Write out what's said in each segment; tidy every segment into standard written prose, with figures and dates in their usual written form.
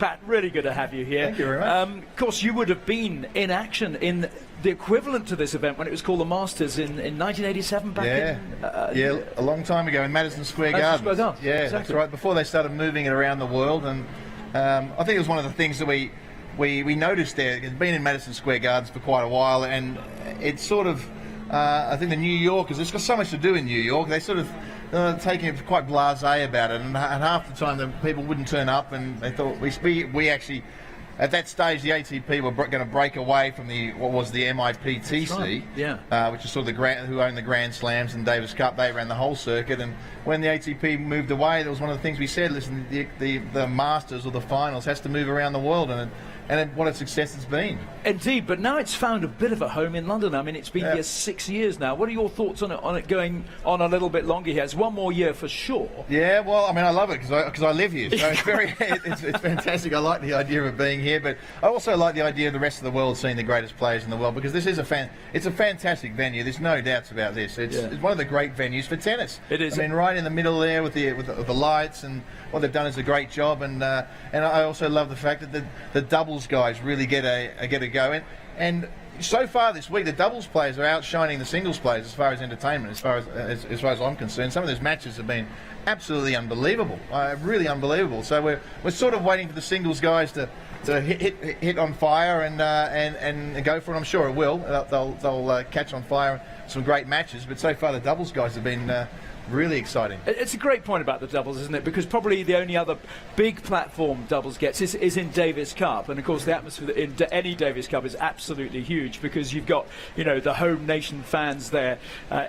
Pat, really good to have you here. Thank you very much. Of course, you would have been in action in the equivalent to this event when it was called the Masters in 1987 back in... a long time ago in Madison Square Garden. Yeah, exactly. That's right, before they started moving it around the world. And I think it was one of the things that we noticed there. It's been in Madison Square Gardens for quite a while, and it's sort of... I think the New Yorkers, it's got so much to do in New York, they sort of taking it quite blasé about it, and half the time the people wouldn't turn up, and they thought we actually, at that stage, the ATP were going to break away from what was the MIPTC, right. which is sort of who owned the Grand Slams and Davis Cup. They ran the whole circuit, and when the ATP moved away, that was one of the things we said. Listen, the Masters or the finals has to move around the world, and what a success it's been. Indeed, but now it's found a bit of a home in London. I mean, it's been here 6 years now. What are your thoughts on it going on a little bit longer here? It's one more year for sure. Yeah, well, I mean, I love it because I live here, so it's fantastic. I like the idea of being here, but I also like the idea of the rest of the world seeing the greatest players in the world, because this is it's a fantastic venue. There's no doubts about this. It's one of the great venues for tennis. It is. I mean, right in the middle there with the lights, and what they've done is a great job. And I also love the fact that the doubles guys really get a go. And so far this week, the doubles players are outshining the singles players as far as entertainment, as far as I'm concerned. Some of those matches have been absolutely unbelievable, really unbelievable. So we're sort of waiting for the singles guys to hit on fire and go for it. I'm sure it will. They'll catch on fire. Some great matches, but so far the doubles guys have been really exciting. It's a great point about the doubles, isn't it? Because probably the only other big platform doubles gets is in Davis Cup, and of course the atmosphere in any Davis Cup is absolutely huge, because you've got the home nation fans there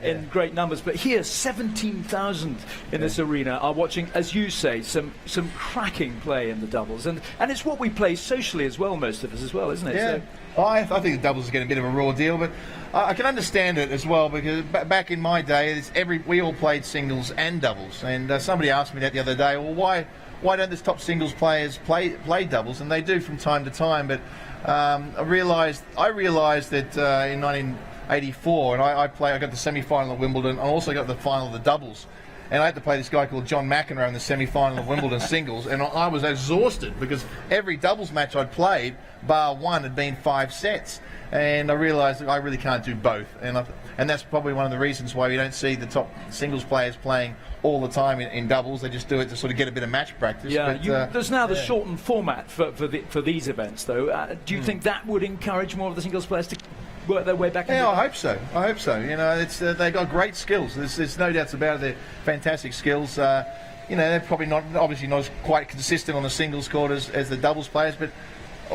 in great numbers. But here, 17,000 in this arena are watching, as you say, some cracking play in the doubles, and it's what we play socially as well, most of us as well, isn't it? Yeah. I think the doubles is getting a bit of a raw deal, but I can understand it as well, because back in my day, we all played singles and doubles, and somebody asked me that the other day. Well, why don't the top singles players play doubles? And they do from time to time. But I realised that in 1984, and I got the semi-final at Wimbledon. I also got the final of the doubles. And I had to play this guy called John McEnroe in the semi-final of Wimbledon singles, and I was exhausted because every doubles match I'd played, bar one, had been 5 sets. And I realised that I really can't do both, and that's probably one of the reasons why we don't see the top singles players playing all the time in doubles. They just do it to sort of get a bit of match practice. Yeah, but, there's now the shortened format for these events, though. Do you think that would encourage more of the singles players to work their way back? Yeah, I hope so. It's they've got great skills. There's no doubts about it. They're fantastic skills. They're probably obviously not as quite consistent on the singles court as the doubles players, but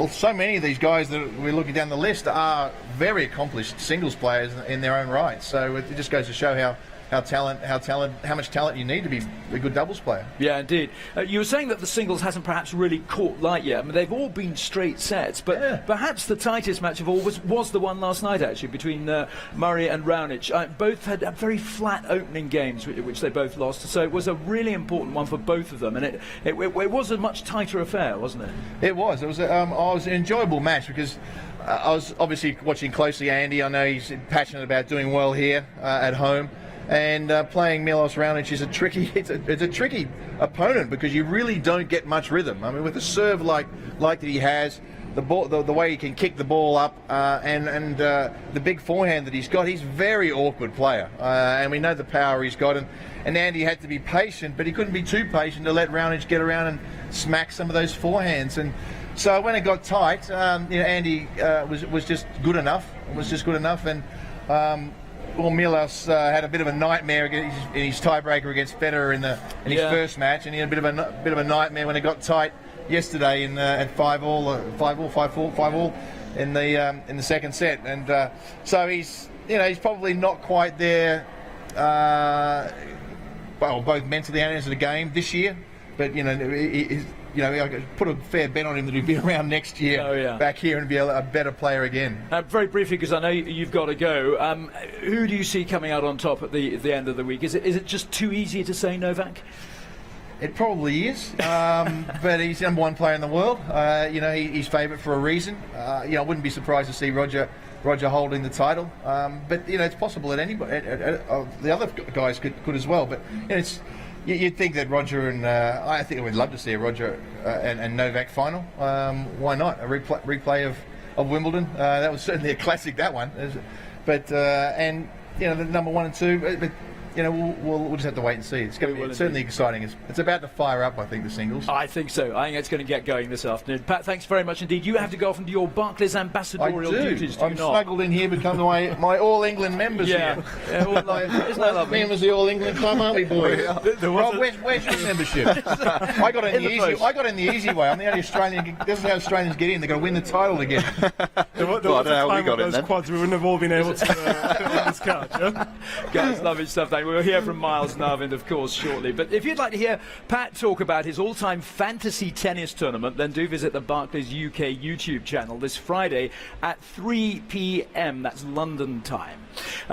so many of these guys that we're looking down the list are very accomplished singles players in their own right. So it just goes to show how much talent you need to be a good doubles player. Yeah, indeed. You were saying that the singles hasn't perhaps really caught light yet. I mean, they've all been straight sets, but perhaps the tightest match of all was the one last night, actually, between Murray and Raonic. Both had very flat opening games, which they both lost. So it was a really important one for both of them, and it was a much tighter affair, wasn't it? It was. It was an enjoyable match, because I was obviously watching closely Andy. I know he's passionate about doing well here at home. And playing Milos Raonic is it's a tricky opponent, because you really don't get much rhythm. I mean, with a serve like that he has, the way he can kick the ball up, and the big forehand that he's got, he's a very awkward player. And we know the power he's got. And Andy had to be patient, but he couldn't be too patient to let Raonic get around and smack some of those forehands. And so when it got tight, Andy was just good enough. And well, Milos had a bit of a nightmare in his tiebreaker against Federer in his first match, and he had a bit of a nightmare when it got tight yesterday at 5-5 in the second set. And so he's probably not quite there. Both mentally and as a game this year, but I put a fair bet on him that he'd be around next year back here and be a better player again. Very briefly, because I know you've got to go, who do you see coming out on top at the end of the week? Is it just too easy to say Novak? It probably is, but he's the number one player in the world. He's favourite for a reason. I wouldn't be surprised to see Roger holding the title, but it's possible that anybody, the other guys could as well. But You'd think that Roger and I think we'd love to see a Roger and Novak final. Why not a replay of Wimbledon? That was certainly a classic. That one, but and the number 1 and 2. But we'll just have to wait and see. It's going to be certainly exciting. It's about to fire up, I think, the singles. I think so. I think it's going to get going this afternoon. Pat, thanks very much indeed. You have to go off and do your Barclays ambassadorial duties. I'm smuggled in here, become my All England members here. Isn't that lovely? Me and was the All England club, aren't we, boys? Rob, where's your membership? I got in the easy way. I'm the only Australian. This is how Australians get in. They've got to win the title again. There was a time with those quads we wouldn't have all been able to win this card. Yeah? Guys, lovely stuff. We'll hear from Miles Narvind, of course, shortly. But if you'd like to hear Pat talk about his all-time fantasy tennis tournament, then do visit the Barclays UK YouTube channel this Friday at 3 p.m. That's London time.